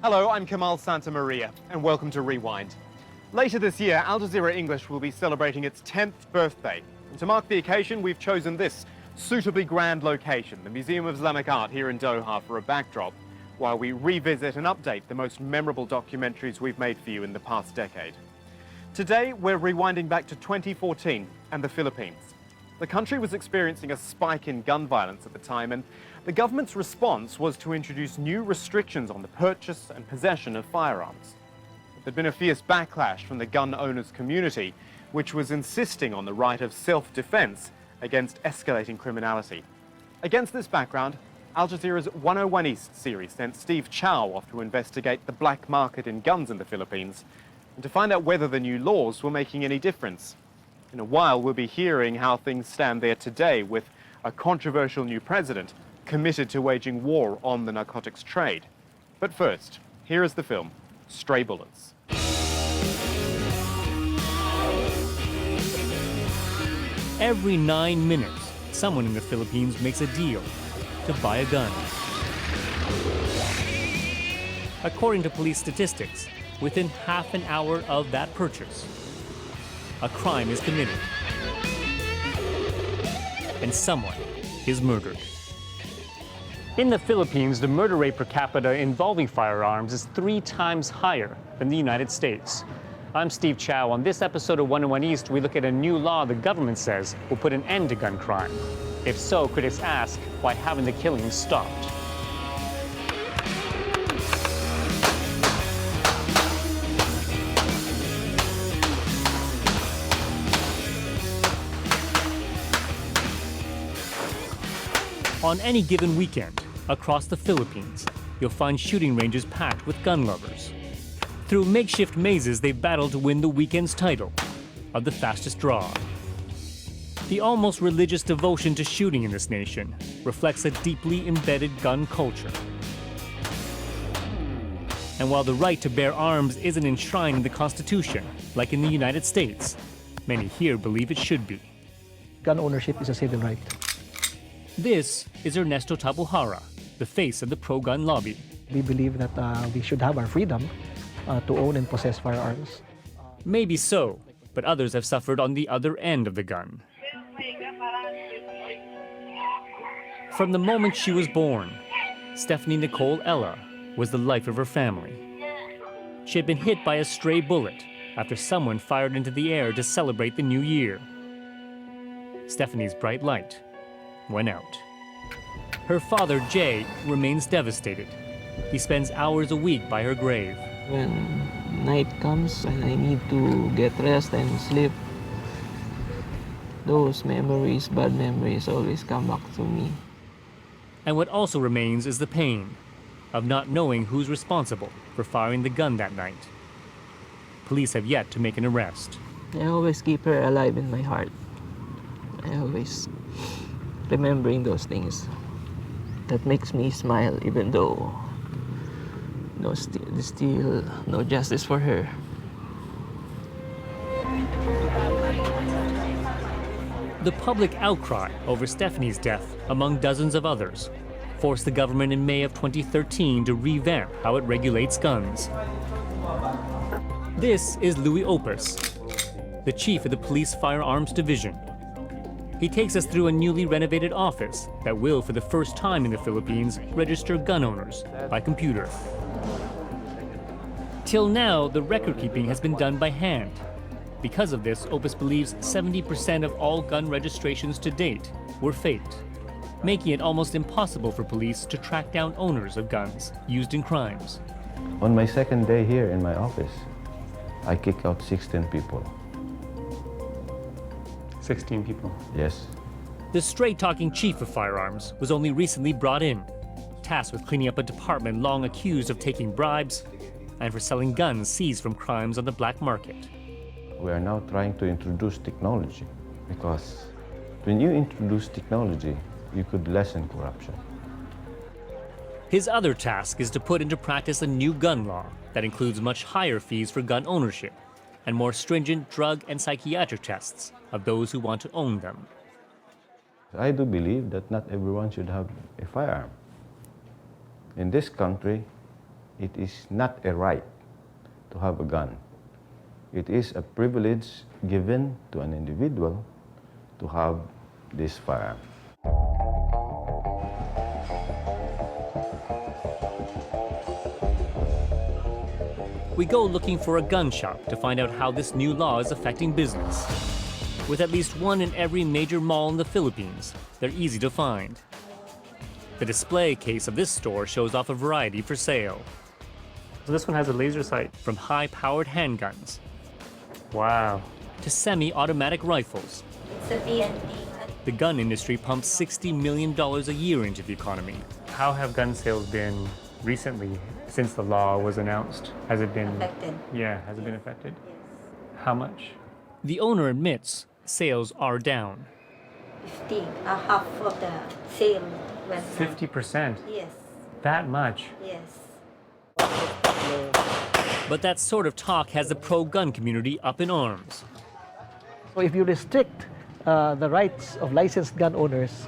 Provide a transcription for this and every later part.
Hello, I'm Kamal Santamaria, and welcome to Rewind. Later this year, Al Jazeera English will be celebrating its 10th birthday. And to mark the occasion, we've chosen this suitably grand location, the Museum of Islamic Art here in Doha, for a backdrop, while we revisit and update the most memorable documentaries we've made for you in the past decade. Today, we're rewinding back to 2014 and the Philippines. The country was experiencing a spike in gun violence at the time, and the government's response was to introduce new restrictions on the purchase and possession of firearms. There'd been a fierce backlash from the gun owners community, which was insisting on the right of self-defense against escalating criminality. Against this background, Al Jazeera's 101 East series sent Steve Chow off to investigate the black market in guns in the Philippines and to find out whether the new laws were making any difference. In a while, we'll be hearing how things stand there today with a controversial new president committed to waging war on the narcotics trade. But first, here is the film, Stray Bullets. Every 9 minutes, someone in the Philippines makes a deal to buy a gun. According to police statistics, within half an hour of that purchase, a crime is committed and someone is murdered. In the Philippines, the murder rate per capita involving firearms is 3 times higher than the United States. I'm Steve Chow. On this episode of 101 East, we look at a new law the government says will put an end to gun crime. If so, critics ask, why haven't the killings stopped? On any given weekend, across the Philippines, you'll find shooting ranges packed with gun lovers. Through makeshift mazes, they battle to win the weekend's title of the fastest draw. The almost religious devotion to shooting in this nation reflects a deeply embedded gun culture. And while the right to bear arms isn't enshrined in the Constitution, like in the United States, many here believe it should be. Gun ownership is a civil right. This is Ernesto Tabuhara, the face of the pro-gun lobby. We believe that we should have our freedom to own and possess firearms. Maybe so, but others have suffered on the other end of the gun. From the moment she was born, Stephanie Nicole Ella was the life of her family. She had been hit by a stray bullet after someone fired into the air to celebrate the new year. Stephanie's bright light went out. Her father, Jay, remains devastated. He spends hours a week by her grave. When night comes and I need to get rest and sleep, those memories, bad memories, always come back to me. And what also remains is the pain of not knowing who's responsible for firing the gun that night. Police have yet to make an arrest. I always keep her alive in my heart. I always remembering those things. That makes me smile, even though there's still no justice for her. The public outcry over Stephanie's death, among dozens of others, forced the government in May of 2013 to revamp how it regulates guns. This is Louis Opus, the chief of the police firearms division. He takes us through a newly renovated office that will, for the first time in the Philippines, register gun owners by computer. Till now, the record-keeping has been done by hand. Because of this, Opus believes 70% of all gun registrations to date were faked, making it almost impossible for police to track down owners of guns used in crimes. On my second day here in my office, I kicked out 16 people. 16 people. Yes. The straight-talking chief of firearms was only recently brought in, tasked with cleaning up a department long accused of taking bribes and for selling guns seized from crimes on the black market. We are now trying to introduce technology because when you introduce technology, you could lessen corruption. His other task is to put into practice a new gun law that includes much higher fees for gun ownership and more stringent drug and psychiatric tests of those who want to own them. I do believe that not everyone should have a firearm. In this country, it is not a right to have a gun. It is a privilege given to an individual to have this firearm. We go looking for a gun shop to find out how this new law is affecting business. With at least one in every major mall in the Philippines, they're easy to find. The display case of this store shows off a variety for sale. So this one has a laser sight. From high-powered handguns, wow, to semi-automatic rifles. It's a TNT. The gun industry pumps $60 million a year into the economy. How have gun sales been recently since the law was announced? Has it been Affected. Yeah, has it been affected? Yes. How much? The owner admits sales are down. 50, half of the sale went down. 50%. Yes, That much. yes. But that sort of talk has the pro-gun community up in arms. So if you restrict the rights of licensed gun owners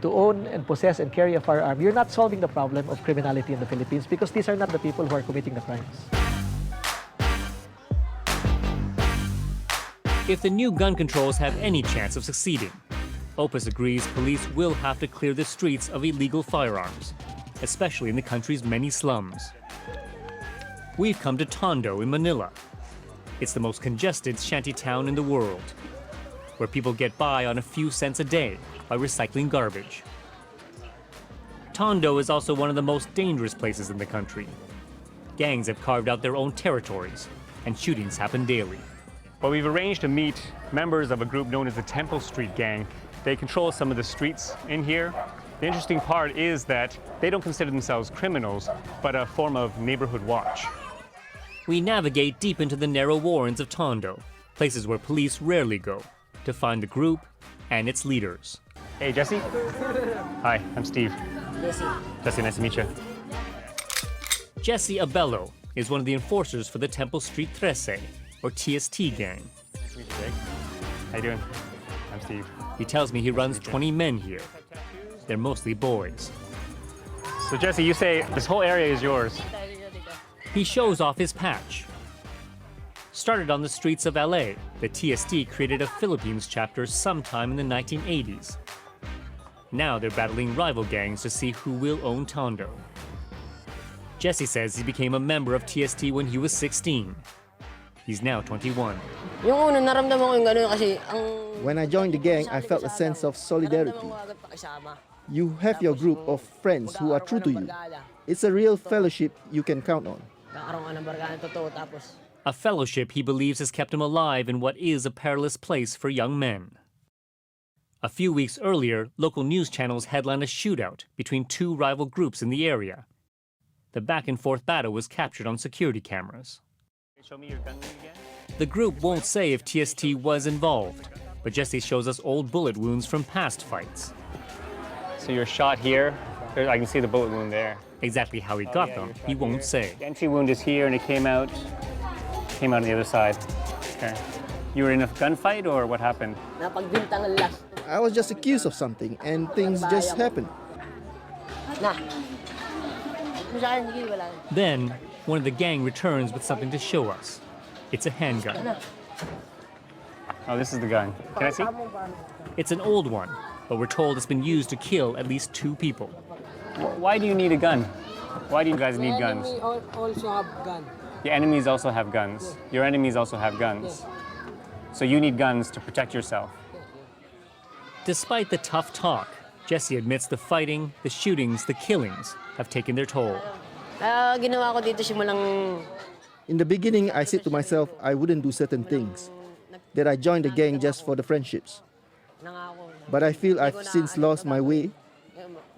to own and possess and carry a firearm, you're not solving the problem of criminality in the Philippines because these are not the people who are committing the crimes. If the new gun controls have any chance of succeeding, Opus agrees police will have to clear the streets of illegal firearms, especially in the country's many slums. We've come to Tondo in Manila. It's the most congested shantytown in the world, where people get by on a few cents a day by recycling garbage. Tondo is also one of the most dangerous places in the country. Gangs have carved out their own territories, and shootings happen daily. Well, we've arranged to meet members of a group known as the Temple Street Gang. They control some of the streets in here. The interesting part is that they don't consider themselves criminals, but a form of neighborhood watch. We navigate deep into the narrow warrens of Tondo, places where police rarely go, to find the group and its leaders. Hey, Jesse. Hi, I'm Steve. Jesse, nice to meet you. Jesse Abello is one of the enforcers for the Temple Street 13, or TST gang. Nice to meet you, Jake. How you doing? I'm Steve. He tells me he runs 20 men here. They're mostly boys. So Jesse, you say this whole area is yours. He shows off his patch. Started on the streets of LA, the TST created a Philippines chapter sometime in the 1980s. Now they're battling rival gangs to see who will own Tondo. Jesse says he became a member of TST when he was 16. He's now 21. Yung una, naramdaman ko yung gano'n kasi ang... When I joined the gang, I felt a sense of solidarity. You have your group of friends who are true to you. It's a real fellowship you can count on. A fellowship he believes has kept him alive in what is a perilous place for young men. A few weeks earlier, local news channels headlined a shootout between two rival groups in the area. The back-and-forth battle was captured on security cameras. Show me your gun again? The group won't say if TST was involved, but Jesse shows us old bullet wounds from past fights. So you're shot here. I can see the bullet wound there. Exactly how he got them, he won't say. The entry wound is here, and it came out on the other side. Okay. You were in a gunfight, or what happened? Napagbintangan lang. I was just accused of something and things just happened. Then, one of the gang returns with something to show us. It's a handgun. Oh, this is the gun. Can I see? It's an old one, but we're told it's been used to kill at least 2 people. Why do you need a gun? Why do you guys need guns? Also have gun. Your enemies also have guns. Your enemies also have guns. So you need guns to protect yourself. Despite the tough talk, Jesse admits the fighting, the shootings, the killings have taken their toll. Ginawa ko dito simulang... In the beginning, I said to myself I wouldn't do certain things, that I joined the gang just for the friendships. But I feel I've since lost my way.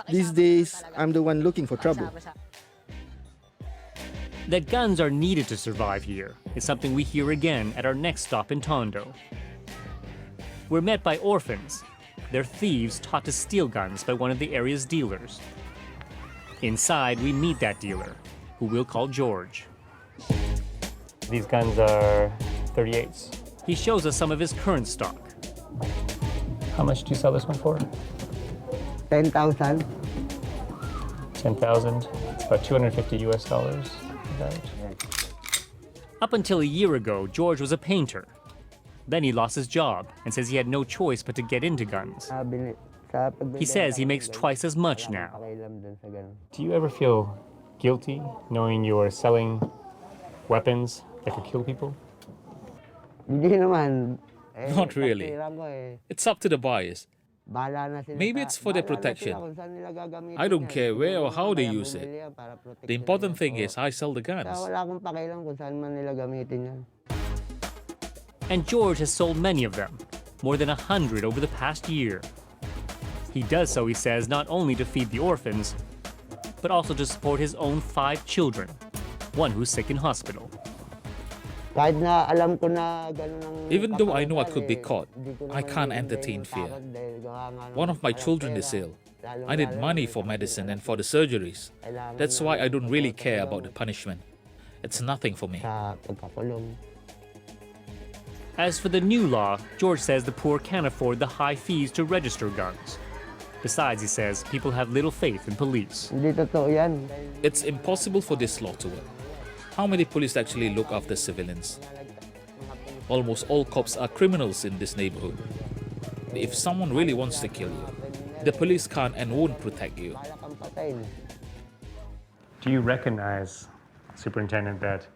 These days, I'm the one looking for trouble. That guns are needed to survive here is something we hear again at our next stop in Tondo. We're met by orphans. They're thieves taught to steal guns by one of the area's dealers. Inside, we meet that dealer, who we'll call George. These guns are 38s. He shows us some of his current stock. How much do you sell this one for? 10,000. 10,000. It's About $250 US. Right? Up until a year ago, George was a painter. Then he lost his job and says he had no choice but to get into guns. He says he makes twice as much now. Do you ever feel guilty knowing you're selling weapons that could kill people? Not really. It's up to the buyers. Maybe it's for their protection. I don't care where or how they use it. The important thing is I sell the guns. And George has sold many of them, more than 100 over the past year. He does so, he says, not only to feed the orphans, but also to support his own 5 children, one who's sick in hospital. Even though I know I could be caught, I can't entertain fear. One of my children is ill. I need money for medicine and for the surgeries. That's why I don't really care about the punishment. It's nothing for me. As for the new law, George says the poor can't afford the high fees to register guns. Besides, he says, people have little faith in police. It's impossible for this law to work. How many police actually look after civilians? Almost all cops are criminals in this neighborhood. If someone really wants to kill you, the police can't and won't protect you. Do you recognize, Superintendent, that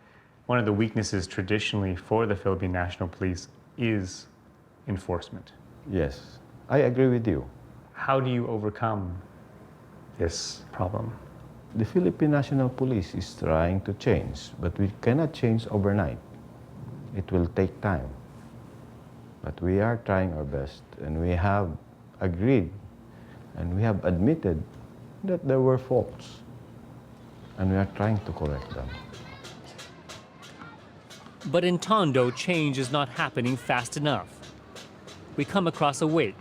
one of the weaknesses traditionally for the Philippine National Police is enforcement? Yes, I agree with you. How do you overcome this problem? The Philippine National Police is trying to change, but we cannot change overnight. It will take time. But we are trying our best, and we have agreed and we have admitted that there were faults, and we are trying to correct them. But in Tondo, change is not happening fast enough. We come across a wake.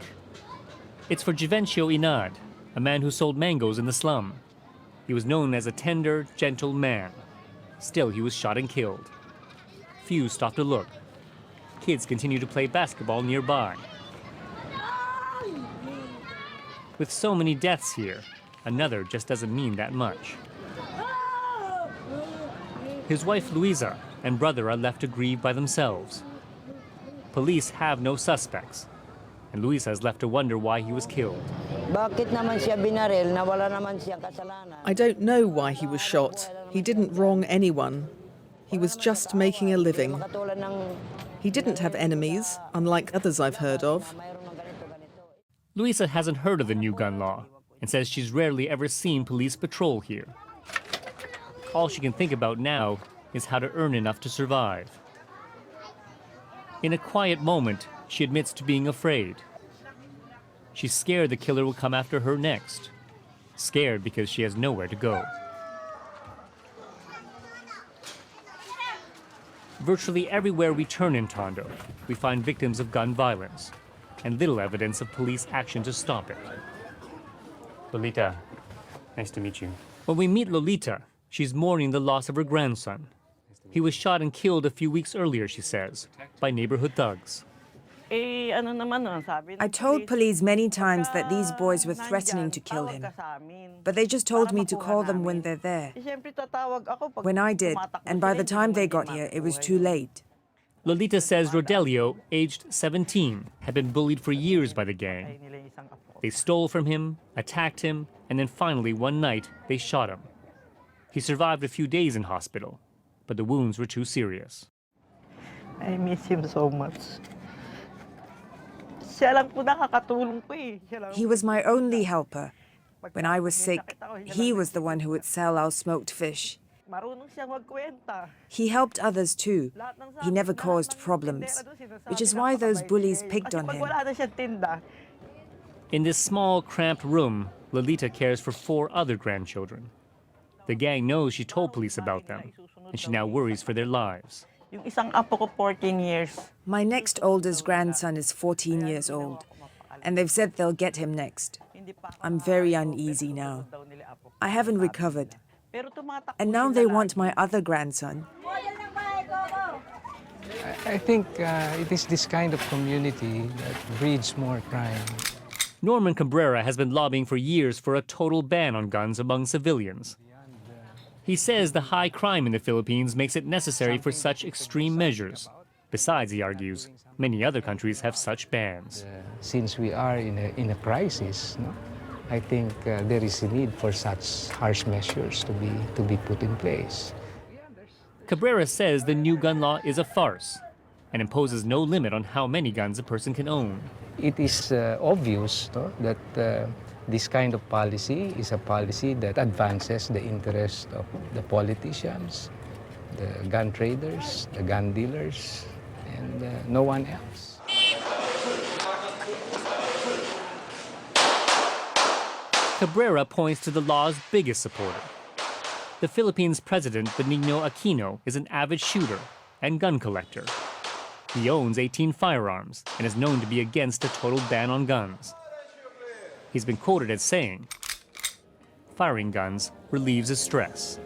It's for Juvencio Inad, a man who sold mangoes in the slum. He was known as a tender, gentle man. Still, he was shot and killed. Few stopped to look. Kids continue to play basketball nearby. With so many deaths here, another just doesn't mean that much. His wife Luisa and brother are left to grieve by themselves. Police have no suspects, and Luisa is left to wonder why he was killed. I don't know why he was shot. He didn't wrong anyone. He was just making a living. He didn't have enemies, unlike others I've heard of. Luisa hasn't heard of the new gun law and says she's rarely ever seen police patrol here. All she can think about now is how to earn enough to survive. In a quiet moment, she admits to being afraid. She's scared the killer will come after her next. Scared because she has nowhere to go. Virtually everywhere we turn in Tondo, we find victims of gun violence and little evidence of police action to stop it. Lolita, nice to meet you. When we meet Lolita, she's mourning the loss of her grandson. He was shot and killed a few weeks earlier, she says, by neighborhood thugs. I told police many times that these boys were threatening to kill him, but they just told me to call them when they're there. When I did, and by the time they got here, it was too late. Lolita says Rodelio, aged 17, had been bullied for years by the gang. They stole from him, attacked him, and then finally, one night, they shot him. He survived a few days in hospital, but the wounds were too serious. I miss him so much. He was my only helper. When I was sick, he was the one who would sell our smoked fish. He helped others too. He never caused problems, which is why those bullies picked on him. In this small, cramped room, Lolita cares for 4 other grandchildren. The gang knows she told police about them, and she now worries for their lives. Yung isang apo ko 14 years. My next oldest grandson is 14 years old, and they've said they'll get him next. I'm very uneasy now. I haven't recovered. And now they want my other grandson. I think it is this kind of community that breeds more crime. Norman Cabrera has been lobbying for years for a total ban on guns among civilians. He says the high crime in the Philippines makes it necessary for such extreme measures. Besides, he argues, many other countries have such bans. Since we are in a crisis, no? I think there is a need for such harsh measures to be put in place. Cabrera says the new gun law is a farce and imposes no limit on how many guns a person can own. It is obvious, no, that this kind of policy is a policy that advances the interest of the politicians, the gun traders, the gun dealers, and no one else. Cabrera points to the law's biggest supporter. The Philippines president, Benigno Aquino, is an avid shooter and gun collector. He owns 18 firearms and is known to be against a total ban on guns. He's been quoted as saying, "Firing guns relieves his stress."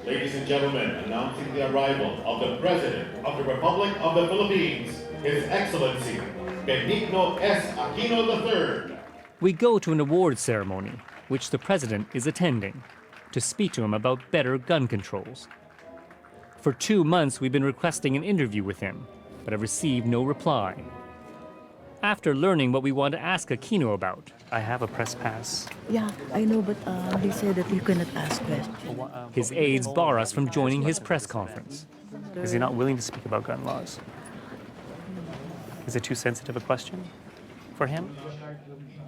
Ladies and gentlemen, announcing the arrival of the President of the Republic of the Philippines, His Excellency Benigno S. Aquino III. We go to an awards ceremony, which the president is attending, to speak to him about better gun controls. For 2 months, we've been requesting an interview with him, but have received no reply. After learning what we want to ask Aquino about, I have a press pass. Yeah, I know, but they said that you cannot ask questions. His aides bar us from joining his press conference. Is he not willing to speak about gun laws? Is it too sensitive a question for him?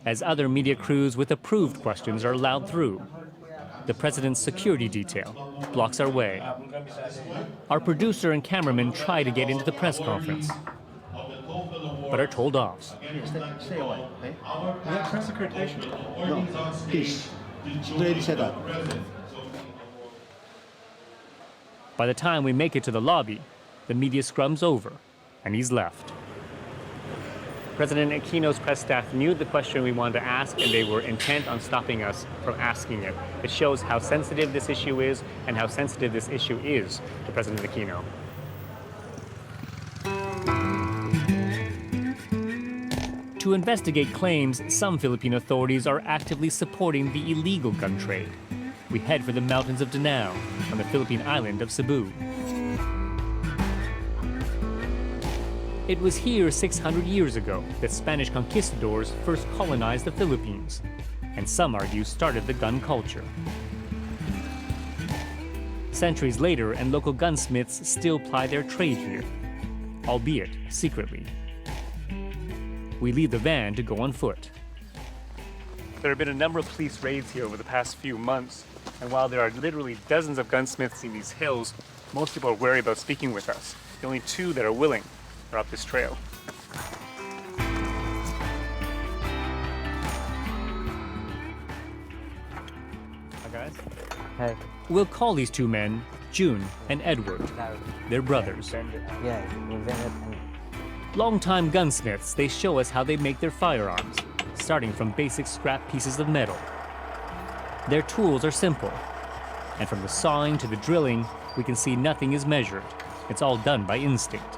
As other media crews with approved questions are allowed through, the president's security detail blocks our way. Our producer and cameraman try to get into the press conference, but are told off. Stay away, okay? We have press accreditation. No, please. Already set up. By the time we make it to the lobby, the media scrums over, and he's left. President Aquino's press staff knew the question we wanted to ask, and they were intent on stopping us from asking it. It shows how sensitive this issue is and how sensitive this issue is to President Aquino. To investigate claims, some Philippine authorities are actively supporting the illegal gun trade. We head for the mountains of Danao on the Philippine island of Cebu. It was here 600 years ago that Spanish conquistadors first colonized the Philippines, and some argue started the gun culture. Centuries later, and local gunsmiths still ply their trade here, albeit secretly. We leave the van to go on foot. There have been a number of police raids here over the past few months, and while there are literally dozens of gunsmiths in these hills, most people are wary about speaking with us. The only two that are willing are up this trail. Hi guys. Hey. We'll call these two men June and Edward. They're brothers. Yeah, Longtime gunsmiths, they show us how they make their firearms, starting from basic scrap pieces of metal. Their tools are simple, and from the sawing to the drilling, we can see nothing is measured. It's all done by instinct.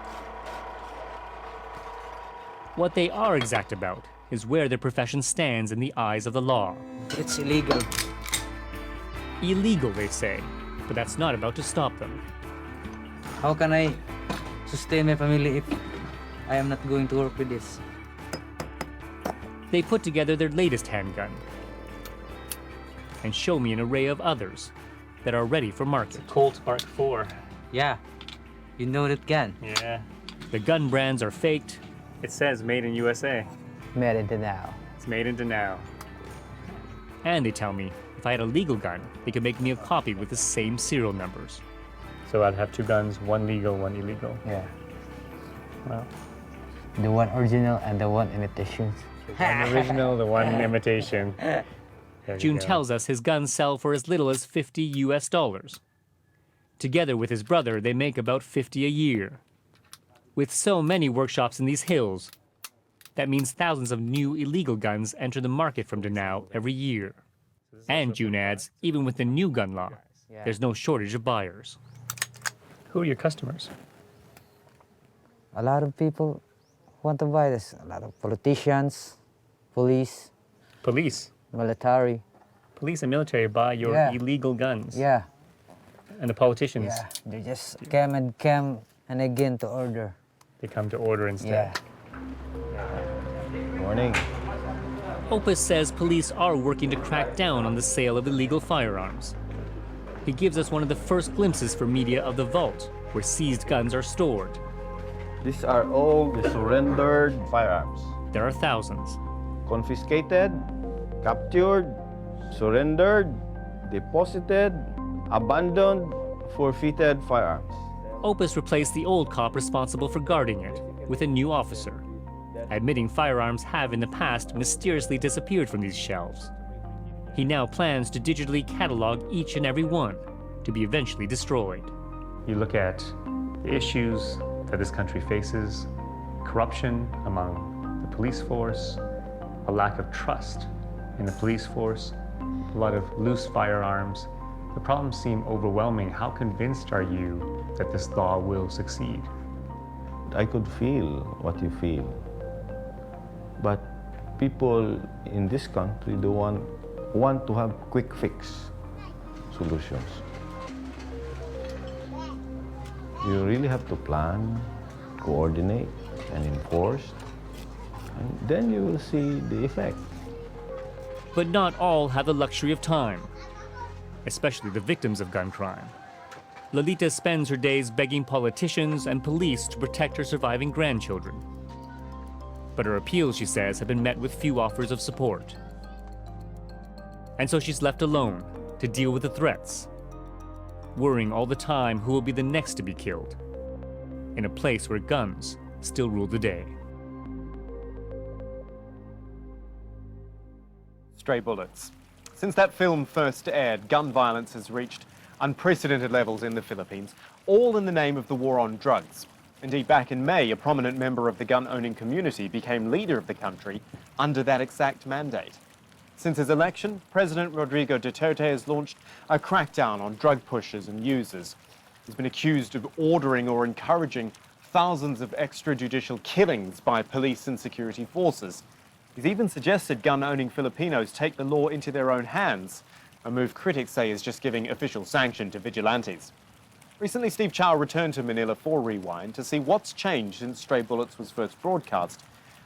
What they are exact about is where their profession stands in the eyes of the law. It's illegal. Illegal, they say, but that's not about to stop them. How can I sustain my family if I am not going to work with this? They put together their latest handgun and show me an array of others that are ready for market. Colt Mark IV. Yeah, you know that gun. Yeah. The gun brands are faked. It says made in USA. Made in Danao. It's made in Danao. And they tell me if I had a legal gun, they could make me a copy with the same serial numbers. So I'd have two guns, one legal, one illegal. Yeah. Wow. The one original and the one imitation. The one original, the one imitation. June tells us his guns sell for as little as $50 US. Together with his brother, they make about 50 a year. With so many workshops in these hills, that means thousands of new illegal guns enter the market from Danao every year. And June adds, even with the new gun law, there's no shortage of buyers. Who are your customers? A lot of people want to buy this. A lot of politicians, police. Police? Military. Police and military buy your illegal guns? Yeah. And the politicians? Yeah, they just came and again to order. They come to order instead. Good morning. Opus says police are working to crack down on the sale of illegal firearms. He gives us one of the first glimpses for media of the vault, where seized guns are stored. These are all the surrendered firearms. There are thousands. Confiscated, captured, surrendered, deposited, abandoned, forfeited firearms. Opus replaced the old cop responsible for guarding it with a new officer, admitting firearms have in the past mysteriously disappeared from these shelves. He now plans to digitally catalog each and every one to be eventually destroyed. You look at the issues that this country faces, corruption among the police force, a lack of trust in the police force, a lot of loose firearms. The problems seem overwhelming. How convinced are you that this law will succeed? I could feel what you feel. But people in this country don't want to have quick fix solutions. You really have to plan, coordinate, and enforce, and then you will see the effect. But not all have the luxury of time, especially the victims of gun crime. Lolita spends her days begging politicians and police to protect her surviving grandchildren. But her appeals, she says, have been met with few offers of support. And so she's left alone to deal with the threats, worrying all the time who will be the next to be killed, in a place where guns still rule the day. Stray bullets. Since that film first aired, gun violence has reached unprecedented levels in the Philippines, all in the name of the war on drugs. Indeed, back in May, a prominent member of the gun-owning community became leader of the country under that exact mandate. Since his election, President Rodrigo Duterte has launched a crackdown on drug pushers and users. He's been accused of ordering or encouraging thousands of extrajudicial killings by police and security forces. He's even suggested gun-owning Filipinos take the law into their own hands, a move critics say is just giving official sanction to vigilantes. Recently, Steve Chow returned to Manila for Rewind to see what's changed since Stray Bullets was first broadcast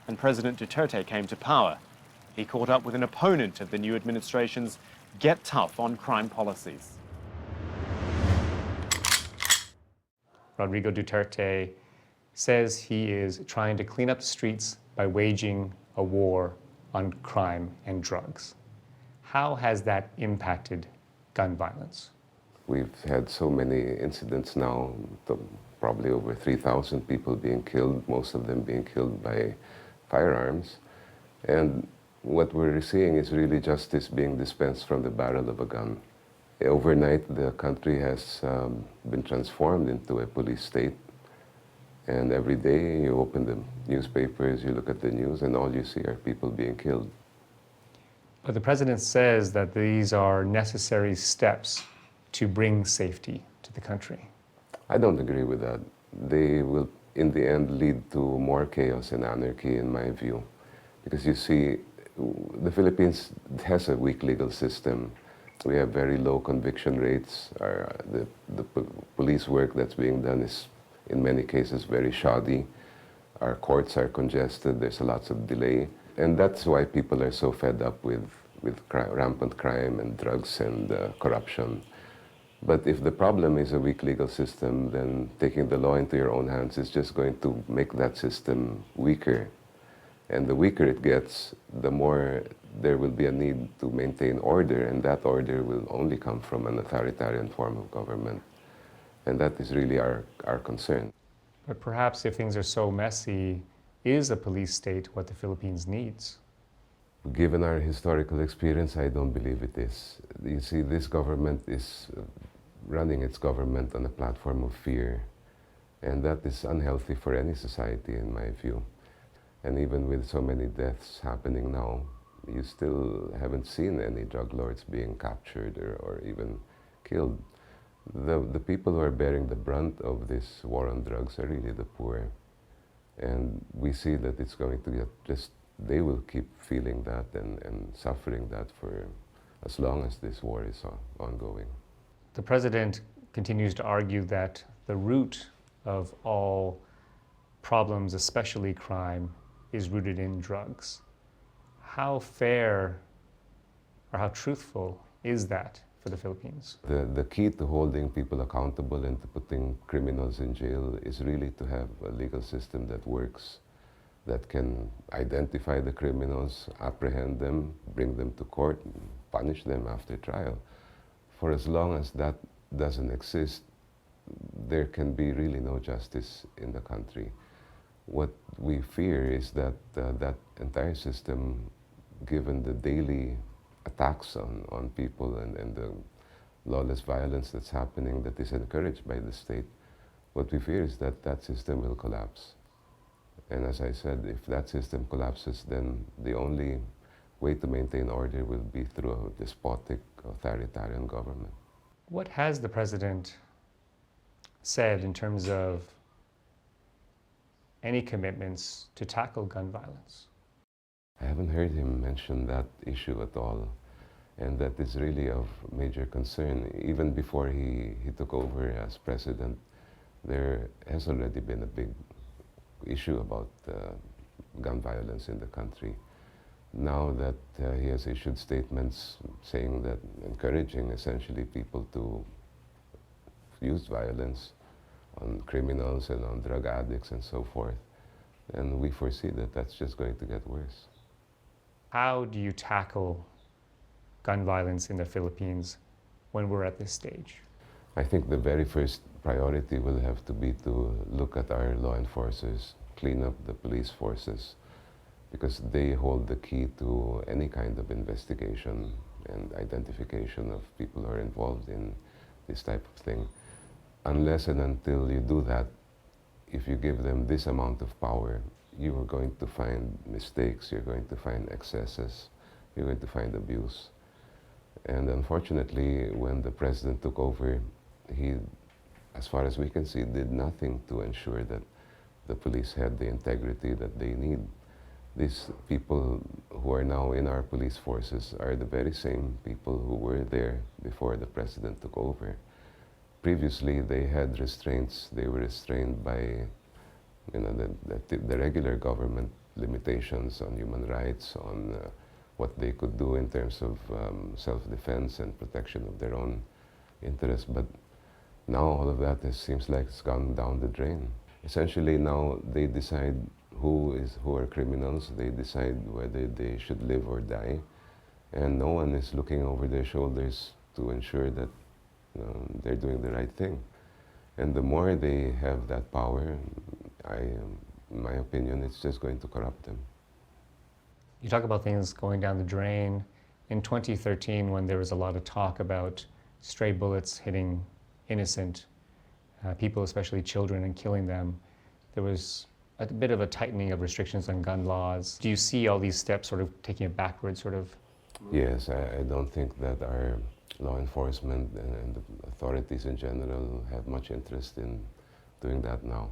and President Duterte came to power. He caught up with an opponent of the new administration's Get Tough on Crime policies. Rodrigo Duterte says he is trying to clean up the streets by waging a war on crime and drugs. How has that impacted gun violence? We've had so many incidents now, probably over 3,000 people being killed, most of them being killed by firearms. And what we're seeing is really justice being dispensed from the barrel of a gun. Overnight, the country has been transformed into a police state. And every day you open the newspapers, you look at the news, and all you see are people being killed. But the president says that these are necessary steps to bring safety to the country. I don't agree with that. They will, in the end, lead to more chaos and anarchy, in my view. Because you see, the Philippines has a weak legal system. We have very low conviction rates. The police work that's being done is, in many cases, very shoddy. Our courts are congested. There's lots of delay. And that's why people are so fed up with rampant crime and drugs and corruption. But if the problem is a weak legal system, then taking the law into your own hands is just going to make that system weaker. And the weaker it gets, the more there will be a need to maintain order, and that order will only come from an authoritarian form of government. And that is really our concern. But perhaps if things are so messy, is a police state what the Philippines needs? Given our historical experience, I don't believe it is. You see, this government is running its government on a platform of fear, and that is unhealthy for any society, in my view. And even with so many deaths happening now, you still haven't seen any drug lords being captured or even killed. The people who are bearing the brunt of this war on drugs are really the poor. And we see that it's going to get just, they will keep feeling that and suffering that for as long as this war is ongoing. The president continues to argue that the root of all problems, especially crime, is rooted in drugs. How fair or how truthful is that for the Philippines? The key to holding people accountable and to putting criminals in jail is really to have a legal system that works, that can identify the criminals, apprehend them, bring them to court, and punish them after trial. For as long as that doesn't exist, there can be really no justice in the country. What we fear is that that entire system, given the daily attacks on people and the lawless violence that's happening that is encouraged by the state, what we fear is that that system will collapse. And as I said, if that system collapses, then the only way to maintain order will be through a despotic, authoritarian government. What has the president said in terms of any commitments to tackle gun violence? I haven't heard him mention that issue at all, and that is really of major concern. Even before he took over as president, there has already been a big issue about gun violence in the country. Now that he has issued statements saying that, encouraging essentially people to use violence on criminals and on drug addicts and so forth, and we foresee that that's just going to get worse. How do you tackle gun violence in the Philippines when we're at this stage? I think the very first priority will have to be to look at our law enforcers, clean up the police forces, because they hold the key to any kind of investigation and identification of people who are involved in this type of thing. Unless and until you do that, if you give them this amount of power, you are going to find mistakes, you're going to find excesses, you're going to find abuse. And unfortunately, when the president took over, he, as far as we can see, did nothing to ensure that the police had the integrity that they need. These people who are now in our police forces are the very same people who were there before the president took over. Previously, they had restraints. They were restrained by the regular government limitations on human rights, on what they could do in terms of self-defense and protection of their own interests. But now all of that seems like it's gone down the drain. Essentially now they decide who are criminals, they decide whether they should live or die, and no one is looking over their shoulders to ensure that they're doing the right thing. And the more they have that power, in my opinion, it's just going to corrupt them. You talk about things going down the drain. In 2013, when there was a lot of talk about stray bullets hitting innocent people, especially children, and killing them, there was a bit of a tightening of restrictions on gun laws. Do you see all these steps sort of taking a backward sort of? Yes, I don't think that our law enforcement and the authorities in general have much interest in doing that now.